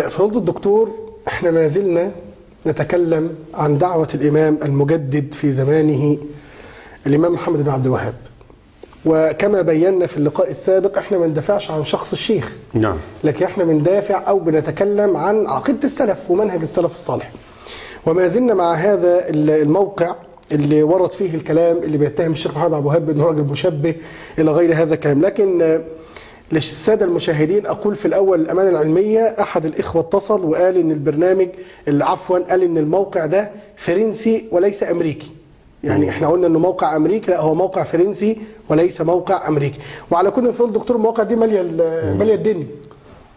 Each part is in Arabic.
فضيلة الدكتور، احنا ما زلنا نتكلم عن دعوة الإمام المجدد في زمانه الإمام محمد بن عبد الوهاب. وكما بينا في اللقاء السابق احنا ما ندافعش عن شخص الشيخ، نعم، لكن احنا بندافع أو بنتكلم عن عقيدة السلف ومنهج السلف الصالح. وما زلنا مع هذا الموقع اللي ورد فيه الكلام اللي بيتهم الشيخ محمد عبد الوهاب بأنه راجل مشبه إلى غير هذا الكلام. لكن للسادة المشاهدين أقول في الأول الأمانة العلمية، أحد الإخوة اتصل وقال إن البرنامج قال إن الموقع ده فرنسي وليس أمريكي. يعني إحنا قلنا إنه موقع أمريكي، لا هو موقع فرنسي وليس موقع أمريكي. وعلى كل فضل دكتور المواقع دي مالية الدنيا.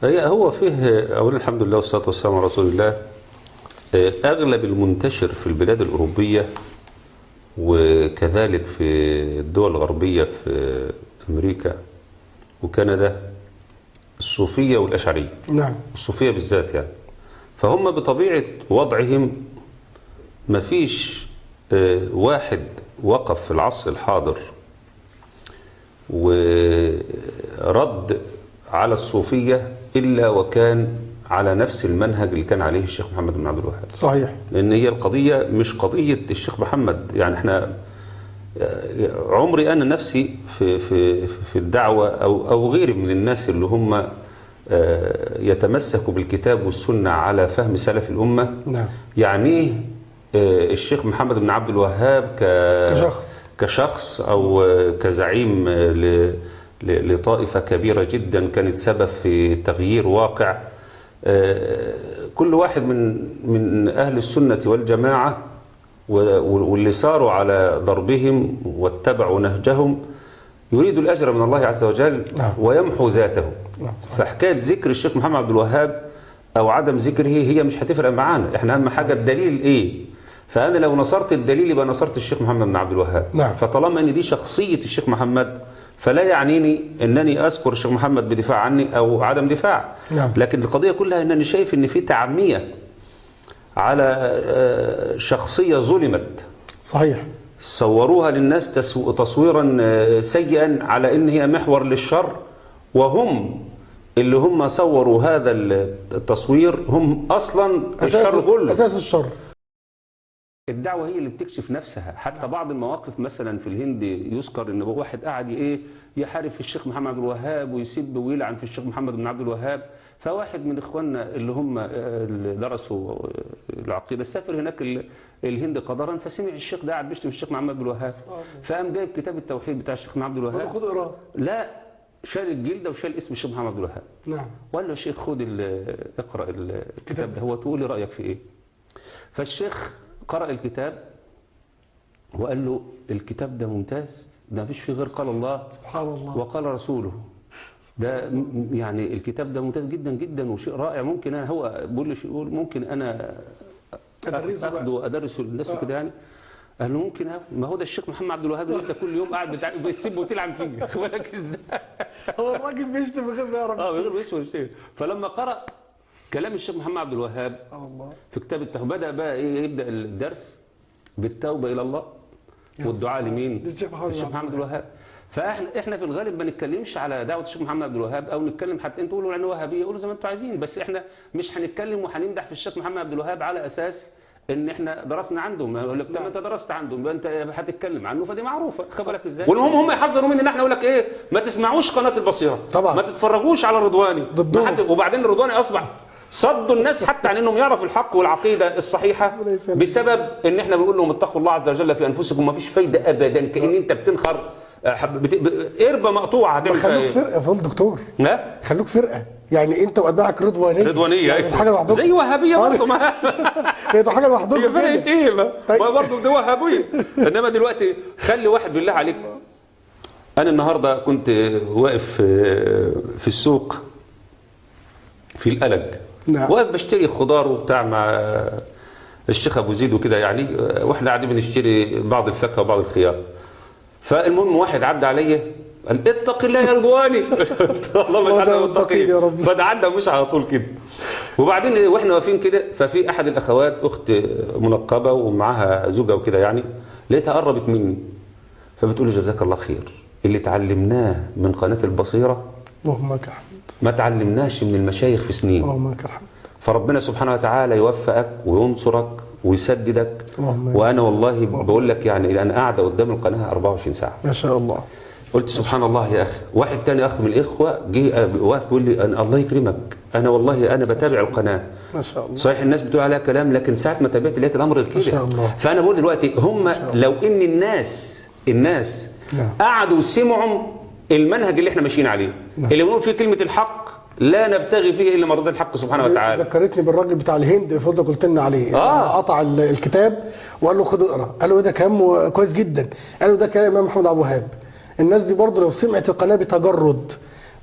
هو فيه أولا الحمد لله والصلاة والسلام على رسول الله. أغلب المنتشر في البلاد الأوروبية وكذلك في الدول الغربية في أمريكا وكندا الصوفية والأشعرية. نعم. الصوفية بالذات يعني. فهم بطبيعة وضعهم ما فيش واحد وقف في العصر الحاضر ورد على الصوفية إلا وكان على نفس المنهج اللي كان عليه الشيخ محمد بن عبد الوهاب. صحيح. لأن هي القضية مش قضية الشيخ محمد، يعني احنا عمري أنا نفسي في الدعوة أو غيري من الناس اللي هم يتمسكوا بالكتاب والسنة على فهم سلف الأمة. نعم. يعني الشيخ محمد بن عبد الوهاب كشخص أو كزعيم لطائفة كبيرة جدا كانت سبب في تغيير واقع. كل واحد من أهل السنة والجماعة واللي ساروا على ضربهم واتبعوا نهجهم يريد الأجر من الله عز وجل ويمحو ذاته. فحكاية ذكر الشيخ محمد عبد الوهاب أو عدم ذكره هي مش هتفرق معانا، احنا أهم حاجة الدليل إيه. فأنا لو نصرت الدليل يبقى نصرت الشيخ محمد بن عبد الوهاب. فطالما أن دي شخصية الشيخ محمد فلا يعنيني أنني أذكر الشيخ محمد بدفاع عني أو عدم دفاع. لكن القضية كلها أنني شايف أن في تعمية على شخصية ظلمت. صحيح. صوروها للناس تصويرا سيئا على أن هي محور للشر، وهم اللي هم صوروا هذا التصوير هم أصلا الشر كله، أساس الشر. الدعوة هي اللي بتكشف نفسها. حتى بعض المواقف مثلا في الهند يذكر ان واحد قاعد يحارب في الشيخ محمد عبد الوهاب ويسب ويلعن في الشيخ محمد بن عبد الوهاب. فواحد من اخواننا اللي هم اللي درسوا العقيدة سافر هناك الهند قدرا، فسمع الشيخ ده قاعد بيشتم الشيخ محمد بن الوهاب، فقام جايب كتاب التوحيد بتاع الشيخ محمد بن الوهاب. خد اقراه. لا، شال الجلده وشال اسم الشيخ محمد بن الوهاب. نعم. وقال له يا شيخ خد اقرا الكتاب ده، هو تقول لي رايك في ايه. فالشيخ قرأ الكتاب وقال له الكتاب ده ممتاز، ده مفيش فيه غير قال الله سبحان الله وقال رسوله. ده يعني الكتاب ده ممتاز جدا جدا وشيء رائع، ممكن انا هو بيقول لي يقول ممكن انا اخده وادرسه للناس وكده يعني. قال له ممكن، ما هو ده الشيخ محمد عبد الوهاب اللي انت كل يوم قاعد بتسيب وتلعن فيه. ولكن ازاي هو الراجل بيشتم بغير ما يعرف. بغير يشتم. فلما قرأ كلام الشيخ محمد عبد الوهاب في كتاب التوحيد بدأ بقى يبدأ الدرس بالتوبة إلى الله والدعاء لمين؟ الشيخ محمد عبد الوهاب. فاحنا في الغالب ما نتكلمش على دعوة الشيخ محمد عبد الوهاب، او نتكلم حتى انتوا تقولوا عنه وهابيه، قولوا زي ما انتوا عايزين، بس احنا مش هنتكلم وهنمدح في الشيخ محمد عبد الوهاب على اساس ان احنا درسنا عندهم. يقول لك طب انت درست عندهم يبقى انت هتتكلم عنه، فدي معروفه. خد بالك ازاي؟ هم يحذروا مننا احنا، يقول لك ايه، ما تسمعوش قناه البصيره طبعا، ما تتفرجوش على رضواني وبعدين الرضواني اصبح صدوا الناس حتى عن انهم يعرفوا الحق والعقيده الصحيحه بسبب ان احنا بنقول لهم اتقوا الله عز وجل في انفسكم. ما فيش فايده ابدا، كأن انت بتنخر قربه مقطوعه هتعمل فيها ايه؟ خلوك فرقه يا فضل دكتور، خلوك فرقه، يعني انت واتباعك رضوانيه يعني حاجه لوحدهم زي وهابيه برضه. ما هي حاجه لوحدهم، هي فرقه ايه؟ ما برضه ده وهابيه. انما دلوقتي خلي واحد بالله عليك. انا النهارده كنت واقف في السوق في القلق، واقف بشتري خضار وبتاع مع الشيخ ابو زيد وكده يعني، واحنا قاعدين بنشتري بعض الفاكهه وبعض الخيار. فالمهم واحد عدى عليا قال اتق الله يا رضواني. والله مش عارف اتقي يا رب. فده عدى مش على طول كده. وبعدين واحنا واقفين كده ففي احد الاخوات اخت منقبه ومعاها زوجها وكده يعني، لقيتها قربت مني فبتقول لي جزاك الله خير، اللي اتعلمناه من قناه البصيره اللهم لك الحمد ما تعلمناش من المشايخ في سنين. اللهم لك الحمد. فربنا سبحانه وتعالى يوفقك وينصرك ويسددك. وأنا والله بقول لك يعني أنا قاعدة قدام القناة 24 ساعة ما شاء الله. قلت سبحان الله يا أخي. واحد تاني أخ من الإخوة جه واقف بيقول لي الله يكرمك، أنا والله أنا بتابع القناة ما شاء الله. صحيح الناس بتقول عليها كلام، لكن ساعة ما تابعت لقيت الأمر غير كده. فأنا بقول دلوقتي هم لو إن الناس قعدوا سمعوا المنهج اللي احنا ماشيين عليه اللي بنقول فيه كلمة الحق لا نبتغي فيه إلا مرضات الحق سبحانه وتعالى. ذكرتني بالراجل بتاع الهند اللي فضلت قلت لنا عليه. قطع الكتاب وقال له خد اقرا، قال له ده كلام كويس جدا، قال له ده كلام الإمام محمد عبد الوهاب. الناس دي برضه لو سمعت القناة بتجرد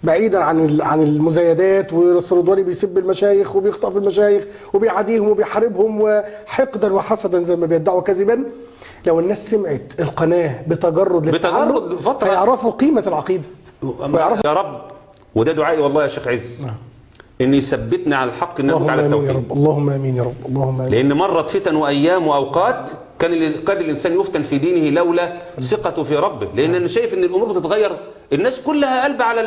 بعيدا عن المزايدات، والسردواني بيسب المشايخ وبيخطئ في المشايخ وبيعاديهم وبيحاربهم وحقدا وحسدا زي ما بيدعوا كذبا، لو الناس سمعت القناة بتجرد فترة هيعرفوا قيمة العقيدة يا رب. وده دعائي والله يا شيخ عز ان يثبتنا على الحق، ان نثبت على التوحيد. اللهم امين يا رب، اللهم امين. لان مرت فتن وايام واوقات قد الانسان يفتن في دينه لولا ثقته في ربه. لان انا شايف ان الامور بتتغير، الناس كلها قلبه على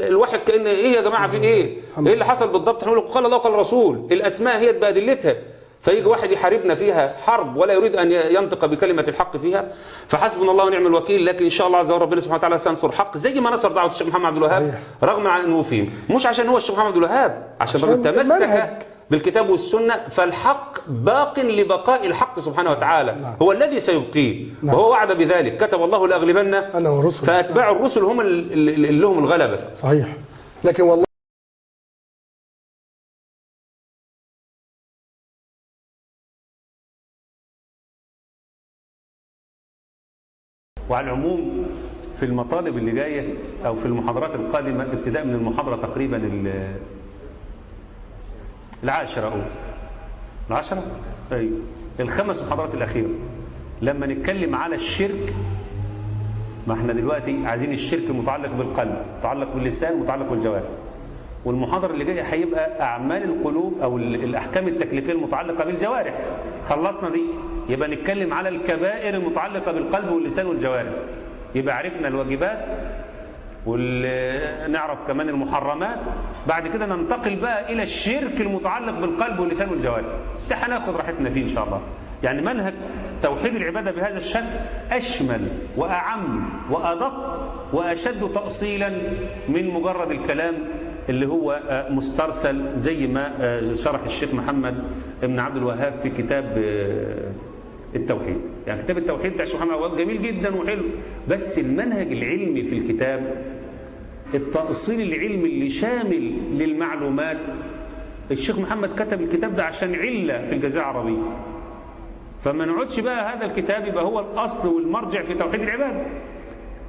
الواحد كأن ايه يا جماعه في ايه اللي حصل بالضبط. هنقول قال الله قال الرسول، الاسماء هي بادلتها. فيجي واحد يحاربنا فيها حرب ولا يريد ان ينطق بكلمه الحق فيها، فحسبنا الله ونعم الوكيل. لكن ان شاء الله عز وجل ربنا سبحانه وتعالى سينصر حق زي ما نصر دعوه الشيخ محمد عبد الوهاب، رغم عن انه فيه مش عشان هو الشيخ محمد عبد الوهاب، عشان تمسك بالكتاب والسنه. فالحق باق لبقاء الحق سبحانه وتعالى. هو الذي سيبقيه وهو وعد بذلك. كتب الله لاغلبن انا ورسل، فاتباع الرسل هم اللي لهم الغلبه. صحيح. لكن والله وعلى العموم في المطالب اللي جايه او في المحاضرات القادمه ابتداء من المحاضره تقريبا العاشره او العاشره ايوه الخمس محاضرات الاخيره، لما نتكلم على الشرك. ما احنا دلوقتي عايزين الشرك متعلق بالقلب، متعلق باللسان، متعلق بالجوارح. والمحاضره اللي جايه هيبقى اعمال القلوب او الاحكام التكليفيه المتعلقه بالجوارح. خلصنا دي، يبقى نتكلم على الكبائر المتعلقه بالقلب واللسان والجوارح. يبقى عرفنا الواجبات ونعرف كمان المحرمات. بعد كده ننتقل بقى الى الشرك المتعلق بالقلب واللسان والجوارح. ده هناخد راحتنا فيه ان شاء الله. يعني منهج توحيد العباده بهذا الشكل اشمل واعم وادق واشد تاصيلا من مجرد الكلام اللي هو مسترسل زي ما شرح الشيخ محمد بن عبد الوهاب في كتاب التوحيد. يعني كتاب التوحيد بتاع الشيخ محمد عبد الوهاب جميل جدا وحلو، بس المنهج العلمي في الكتاب، التأصيل العلمي اللي شامل للمعلومات. الشيخ محمد كتب الكتاب ده عشان علة في الجزيرة العربية، فما نقعدش بقى هذا الكتاب يبقى هو الأصل والمرجع في توحيد العبادة.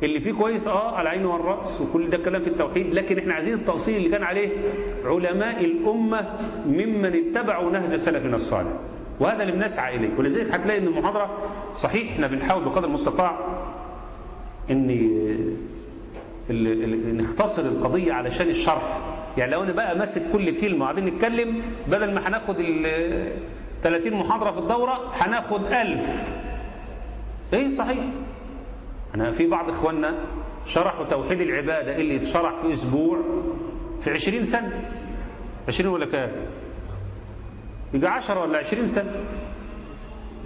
اللي فيه كويس على العين والرأس وكل ده كلام في التوحيد، لكن احنا عايزين التأصيل اللي كان عليه علماء الأمة ممن اتبعوا نهج سلفنا الصالح، وهذا اللي بنسعى إليه. ولذلك هتلاقي ان المحاضرة صحيح احنا بنحاول بقدر المستطاع ان نختصر القضية علشان الشرح. يعني لو انا بقى ماسك كل كلمة وقاعدين نتكلم، بدل ما هناخد 30 محاضرة في الدورة هناخد 1000. ايه صحيح. أنا في بعض إخواننا شرحوا توحيد العبادة اللي اتشرح في أسبوع في 20 سنة. 20 ولا كام؟ يجي 10 ولا 20 سنة.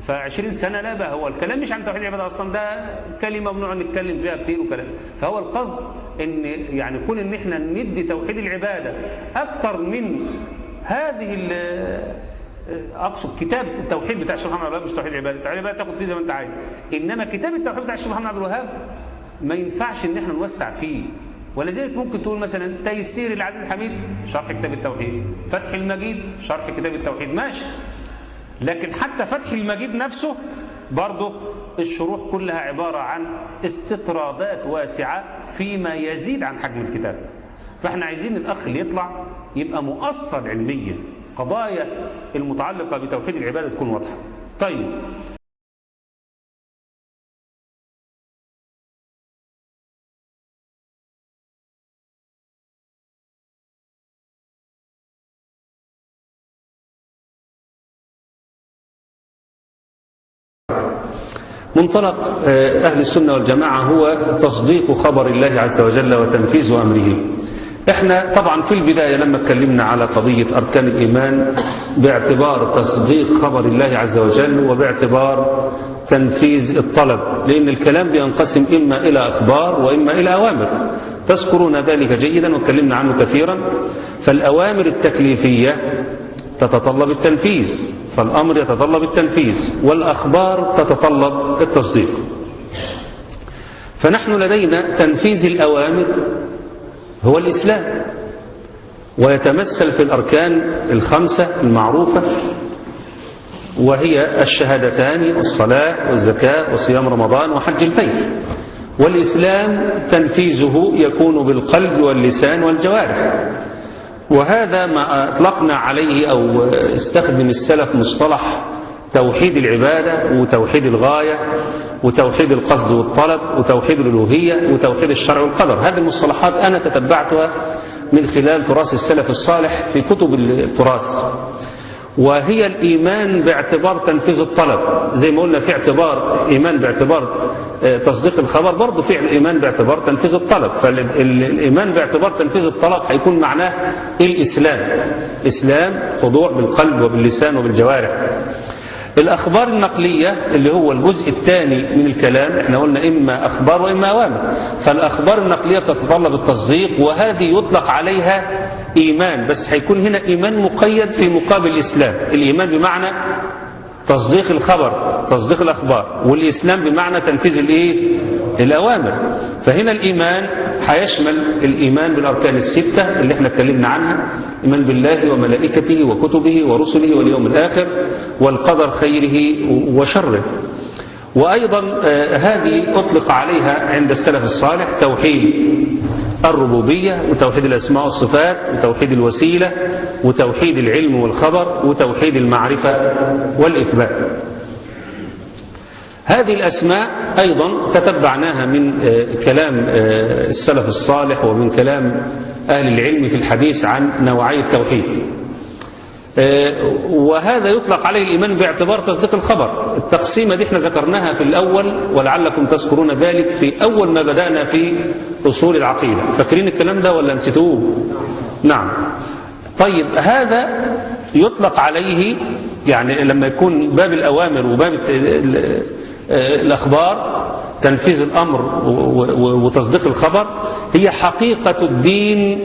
ف20 سنة لا بقى هو الكلام مش عن توحيد العبادة أصلا، ده كلمة ممنوع نتكلم فيها كتير وكلام. فهو القصد إن يعني يكون إن إحنا ندي توحيد العبادة أكثر من هذه اقصد كتاب التوحيد بتاع الشيخ محمد عبد الوهاب، مش توحيد العباده. توحيد العباده تاخد فيه زي ما انت عايز، انما كتاب التوحيد بتاع الشيخ محمد عبد الوهاب ما ينفعش ان احنا نوسع فيه. ولذلك ممكن تقول مثلا تيسير العزيز الحميد شرح كتاب التوحيد، فتح المجيد شرح كتاب التوحيد، ماشي. لكن حتى فتح المجيد نفسه برضه الشروح كلها عباره عن استطرادات واسعه فيما يزيد عن حجم الكتاب. فاحنا عايزين الاخ اللي يطلع يبقى مؤصل علميا، قضايا المتعلقة بتوحيد العبادة تكون واضحة. طيب منطلق أهل السنة والجماعة هو تصديق خبر الله عز وجل وتنفيذ أمره. احنا طبعا في البداية لما اتكلمنا على قضية أركان الإيمان باعتبار تصديق خبر الله عز وجل وباعتبار تنفيذ الطلب، لأن الكلام بينقسم إما إلى أخبار وإما إلى أوامر، تذكرون ذلك جيدا واتكلمنا عنه كثيرا. فالأوامر التكليفية تتطلب التنفيذ، فالأمر يتطلب التنفيذ، والأخبار تتطلب التصديق. فنحن لدينا تنفيذ الأوامر هو الإسلام، ويتمثل في الأركان الخمسة المعروفة، وهي الشهادتان والصلاة والزكاة وصيام رمضان وحج البيت. والإسلام تنفيذه يكون بالقلب واللسان والجوارح، وهذا ما أطلقنا عليه أو استخدم السلف مصطلح توحيد العبادة وتوحيد الغاية وتوحيد القصد والطلب وتوحيد الألوهية وتوحيد الشرع والقدر. هذه المصطلحات أنا تتبعتها من خلال تراث السلف الصالح في كتب التراث، وهي الإيمان باعتبار تنفيذ الطلب، زي ما قلنا في اعتبار إيمان باعتبار تصديق الخبر، برضه في إيمان باعتبار تنفيذ الطلب. فالإيمان باعتبار تنفيذ الطلب هيكون معناه الإسلام، إسلام خضوع بالقلب وباللسان وبالجوارح. الأخبار النقلية اللي هو الجزء الثاني من الكلام، احنا قلنا إما أخبار وإما أوامر. فالأخبار النقلية تتطلب التصديق، وهذه يطلق عليها إيمان، بس هيكون هنا إيمان مقيد في مقابل الإسلام. الإيمان بمعنى تصديق الخبر، تصديق الأخبار، والإسلام بمعنى تنفيذ الأوامر. فهنا الإيمان هيشمل الإيمان بالأركان الستة اللي احنا اتكلمنا عنها، إيمان بالله وملائكته وكتبه ورسله واليوم الآخر والقدر خيره وشره. وأيضا هذه أطلق عليها عند السلف الصالح توحيد الربوبية وتوحيد الأسماء والصفات وتوحيد الوسيلة وتوحيد العلم والخبر وتوحيد المعرفة والإثبات. هذه الأسماء أيضا تتبعناها من كلام السلف الصالح ومن كلام أهل العلم في الحديث عن نوعي التوحيد، وهذا يطلق عليه الإيمان باعتبار تصديق الخبر. التقسيمة دي احنا ذكرناها في الأول ولعلكم تذكرون ذلك في أول ما بدأنا في أصول العقيدة. فاكرين الكلام ده ولا نسيتوه؟ نعم. طيب هذا يطلق عليه يعني لما يكون باب الأوامر وباب الأخبار تنفيذ الأمر وتصديق الخبر هي حقيقة الدين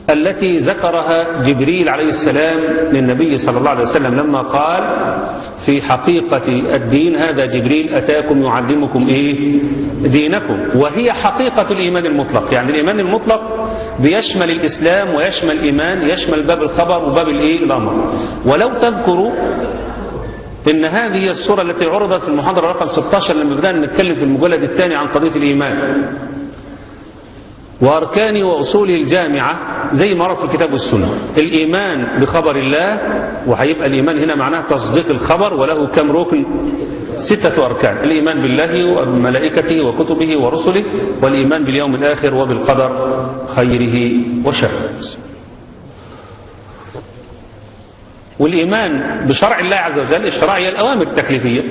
التي ذكرها جبريل عليه السلام للنبي صلى الله عليه وسلم لما قال في حقيقة الدين هذا جبريل أتاكم يعلمكم دينكم. وهي حقيقة الإيمان المطلق. يعني الإيمان المطلق بيشمل الإسلام ويشمل الإيمان، يشمل باب الخبر وباب الأمر. ولو تذكروا إن هذه هي السورة التي عرضت في المحاضرة رقم 16 لما بدأنا نتكلم في المجلد الثاني عن قضية الإيمان وأركانه وأصوله الجامعة زي ما ورد في الكتاب والسنة. الإيمان بخبر الله، وهيبقى الإيمان هنا معناه تصديق الخبر، وله كم ركن؟ 6 أركان. الإيمان بالله وملائكته وكتبه ورسله، والإيمان باليوم الآخر وبالقدر خيره وشره. والإيمان بشرع الله عز وجل، الشرع هي الأوامر التكليفية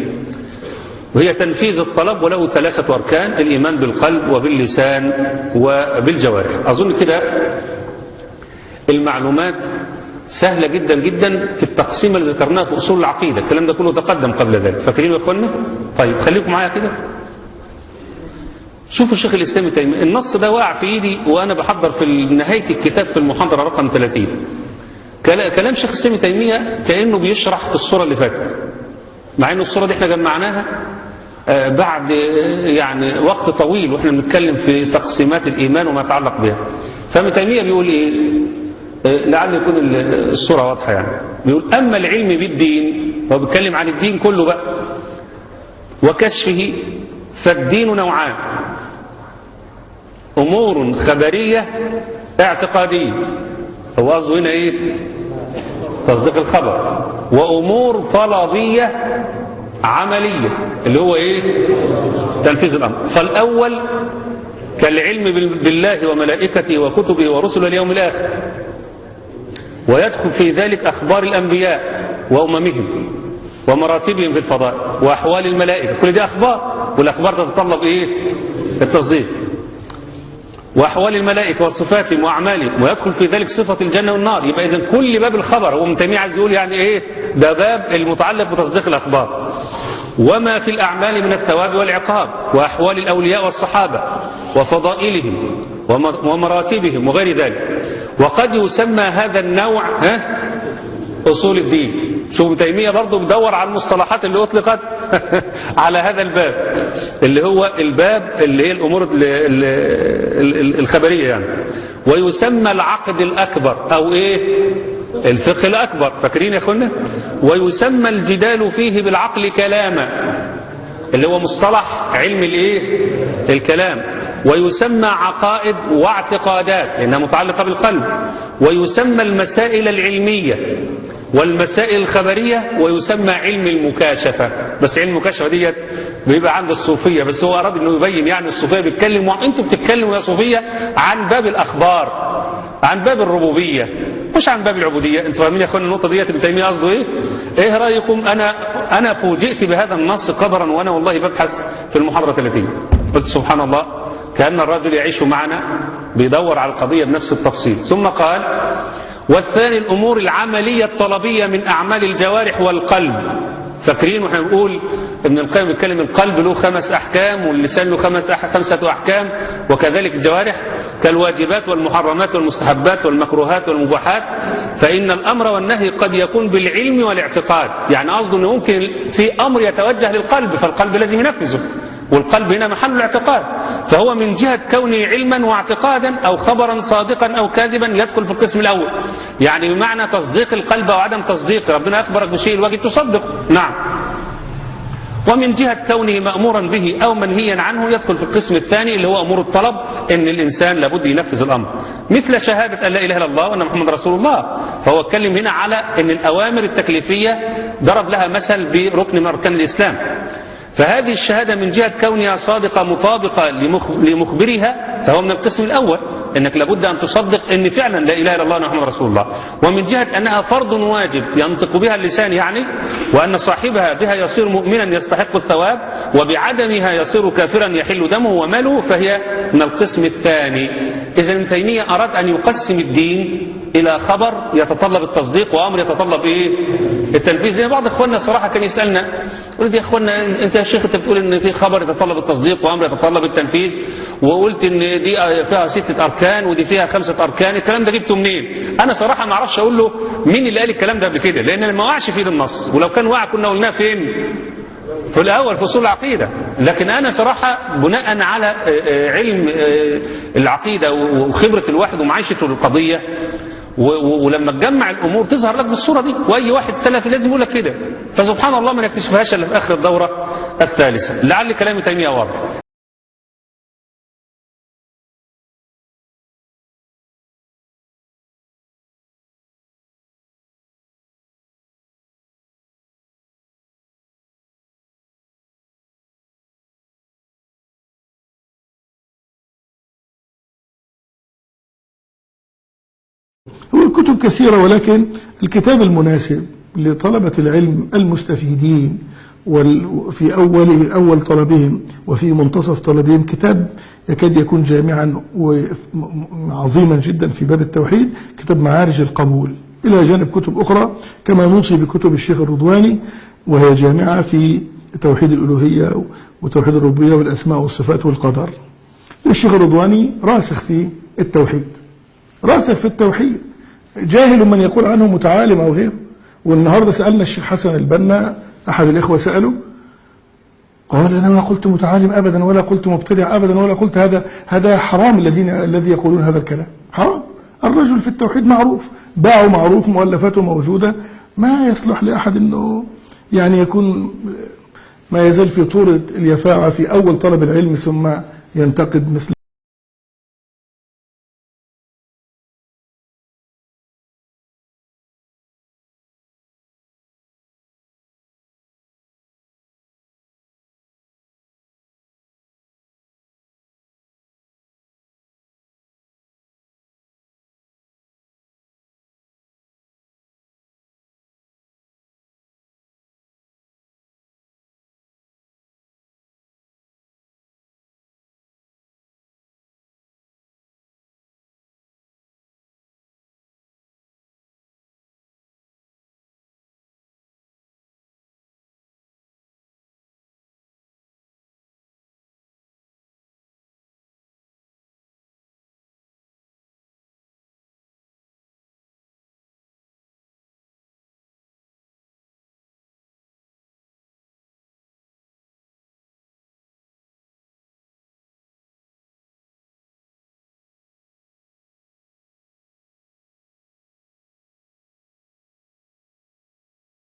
وهي تنفيذ الطلب، وله 3 أركان: الإيمان بالقلب وباللسان وبالجوارح. أظن كده المعلومات سهلة جدا جدا في التقسيم اللي ذكرناه في أصول العقيدة. الكلام ده كله تقدم قبل ذلك، فاكرين يا أخوانا؟ طيب خليكم معايا كده. شوفوا الشيخ الإسلام ابن تيمية، النص ده واقع في إيدي وأنا بحضر في نهاية الكتاب في المحاضرة رقم 30. كلام شيخ الإسلام ابن تيمية كأنه بيشرح الصورة اللي فاتت، مع أن الصورة دي احنا جمعناها بعد يعني وقت طويل واحنا بنتكلم في تقسيمات الإيمان وما يتعلق بها. فابن تيمية بيقول إيه؟ لعل يكون الصورة واضحة يعني. بيقول أما العلم بالدين، هو بيتكلم عن الدين كله بقى وكشفه، فالدين نوعان: أمور خبرية اعتقادية، هو قصده هنا إيه؟ تصديق الخبر، وأمور طلبية عملية اللي هو إيه؟ تنفيذ الأمر. فالأول كالعلم بالله وملائكته وكتبه ورسله واليوم الآخر، ويدخل في ذلك أخبار الأنبياء وأممهم ومراتبهم في الفضائل وأحوال الملائكة، كل دي أخبار، والأخبار تتطلب إيه؟ التصديق. وأحوال الملائكة وصفاتهم وأعمالهم، ويدخل في ذلك صفة الجنة والنار. يبقى إذن كل باب الخبر، هو ابن تيمية عايز يقول يعني إيه؟ ده باب المتعلق بتصديق الأخبار، وما في الأعمال من الثواب والعقاب، وأحوال الأولياء والصحابة وفضائلهم ومراتبهم وغير ذلك. وقد يسمى هذا النوع أصول الدين. شوف ابن تيمية برضه بدور على المصطلحات اللي أطلقت على هذا الباب، اللي هو الباب اللي هي الأمور الخبرية يعني. ويسمى العقد الأكبر أو إيه؟ الفقه الأكبر، فاكرين يا أخوانا؟ ويسمى الجدال فيه بالعقل كلاما، اللي هو مصطلح علم الإيه؟ الكلام. ويسمى عقائد واعتقادات لأنها متعلقة بالقلب. ويسمى المسائل العلمية والمسائل الخبرية، ويسمى علم المكاشفة. بس علم المكاشفة ديت بيبقى عند الصوفية، بس هو أراد أنه يبين يعني الصوفية بيتكلم وأنتم بتتكلموا يا صوفية عن باب الأخبار، عن باب الربوبية، مش عن باب العبودية. انتوا فاهمين يا اخوانا النقطة ديت ابن تيمية قصده ايه؟ ايه رأيكم؟ انا فوجئت بهذا النص قدرا وانا والله ببحث في المحاضرة 30. قلت سبحان الله، كأن الرجل يعيش معنا بيدور على القضية بنفس التفصيل. ثم قال: والثاني الأمور العملية الطلبية من أعمال الجوارح والقلب. فاكرين واحنا بنقول ابن القيم بيتكلم القلب له 5 أحكام، واللسان له 5 أحكام، وكذلك الجوارح كالواجبات والمحرمات والمستحبات والمكروهات والمباحات. فإن الأمر والنهي قد يكون بالعلم والاعتقاد، يعني قصده أنه ممكن في أمر يتوجه للقلب فالقلب لازم ينفذه، والقلب هنا محل الاعتقاد، فهو من جهة كونه علما واعتقادا أو خبرا صادقا أو كاذبا يدخل في القسم الأول. يعني بمعنى تصديق القلب أو عدم تصديق، ربنا أخبرك بشيء الواجب تصدق، نعم. ومن جهة كونه مأمورا به أو منهيا عنه يدخل في القسم الثاني اللي هو أمور الطلب، إن الإنسان لابد ينفذ الأمر، مثل شهادة أن لا إله إلا الله وأن محمد رسول الله. فهو اتكلم هنا على إن الأوامر التكليفية ضرب لها مثل بركن من أركان الإسلام. فهذه الشهادة من جهة كونها صادقة مطابقة لمخبرها فهو من القسم الأول، إنك لابد أن تصدق إن فعلا لا إله إلا الله وأن محمد رسول الله. ومن جهة أنها فرض واجب ينطق بها اللسان يعني، وأن صاحبها بها يصير مؤمنا يستحق الثواب، وبعدمها يصير كافرا يحل دمه وماله، فهي من القسم الثاني. إذن ابن تيمية أراد أن يقسم الدين إلى خبر يتطلب التصديق وأمر يتطلب إيه؟ التنفيذ. زي بعض إخواننا صراحة كان يسألنا قلت يا إخواننا أنت يا شيخ أنت بتقول إن في خبر يتطلب التصديق وأمر يتطلب التنفيذ، وقلت إن دي فيها 6 أركان ودي فيها 5 أركان، الكلام ده جبته منين؟ أنا صراحة ما أعرفش أقول له مين اللي قال الكلام ده قبل كده، لأن أنا ما وقعش في النص، ولو كان وقع كنا قلناه فين؟ في الأول في أصول العقيدة. لكن أنا صراحة بناء على علم العقيدة وخبرة الواحد ومعيشته للقضية، ولما تجمع الأمور تظهر لك بالصورة دي، وأي واحد سلفي لازم يقول لك كده. فسبحان الله ما نكتشفهاش إلا في آخر الدورة الثالثة. لعل كلام تيمية واضح. هو كتب كثيرة، ولكن الكتاب المناسب لطلبة العلم المستفيدين وفي أول طلبهم وفي منتصف طلبهم كتاب يكاد يكون جامعا وعظيما جدا في باب التوحيد، كتاب معارج القبول، إلى جانب كتب أخرى كما نوصي بكتب الشيخ الرضواني وهي جامعة في توحيد الألوهية وتوحيد الربوبية والأسماء والصفات والقدر. الشيخ الرضواني راسخ في التوحيد، راسخ في التوحيد، جاهل من يقول عنه متعالم أو غيره. والنهاردة سألنا الشيخ حسن البنا، أحد الإخوة سأله قال أنا ما قلت متعالم أبدا ولا قلت مبتدع أبدا ولا قلت هذا حرام الذي يقولون هذا الكلام حرام. الرجل في التوحيد معروف، باعه معروف، مؤلفاته موجودة، ما يصلح لأحد أنه يعني يكون ما يزال في طور اليفاعة في أول طلب العلم ثم ينتقد مثل